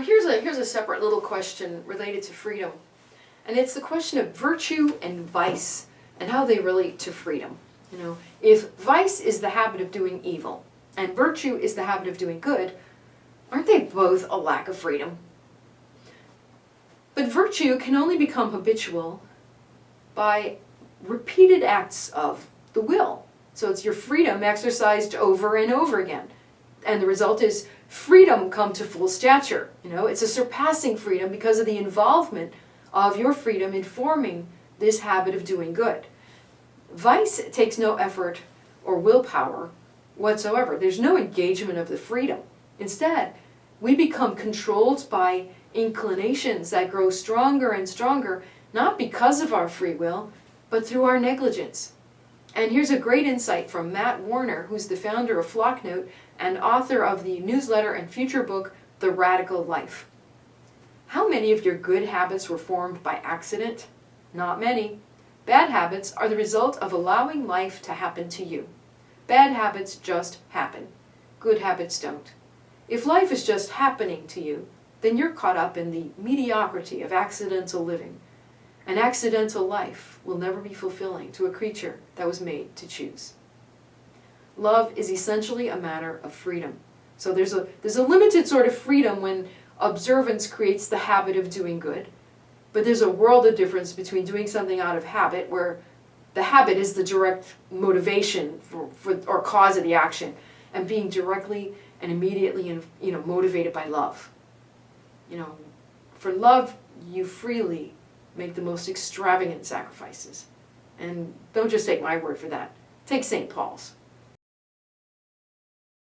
here's a separate little question related to freedom. And it's the question of virtue and vice and how they relate to freedom. If vice is the habit of doing evil and virtue is the habit of doing good, aren't they both a lack of freedom? But virtue can only become habitual by repeated acts of the will. So it's your freedom exercised over and over again. And the result is freedom come to full stature. It's a surpassing freedom because of the involvement of your freedom in forming this habit of doing good. Vice takes no effort or willpower whatsoever. There's no engagement of the freedom. Instead, we become controlled by inclinations that grow stronger and stronger, not because of our free will, but through our negligence. And here's a great insight from Matt Warner, who's the founder of Flocknote and author of the newsletter and future book, The Radical Life. How many of your good habits were formed by accident? Not many. Bad habits are the result of allowing life to happen to you. Bad habits just happen. Good habits don't. If life is just happening to you, then you're caught up in the mediocrity of accidental living. An accidental life will never be fulfilling to a creature that was made to choose. Love is essentially a matter of freedom. So there's a limited sort of freedom when observance creates the habit of doing good. But there's a world of difference between doing something out of habit, where the habit is the direct motivation or cause of the action, and being directly and immediately motivated by love. For love, you freely make the most extravagant sacrifices. And don't just take my word for that. Take St. Paul's.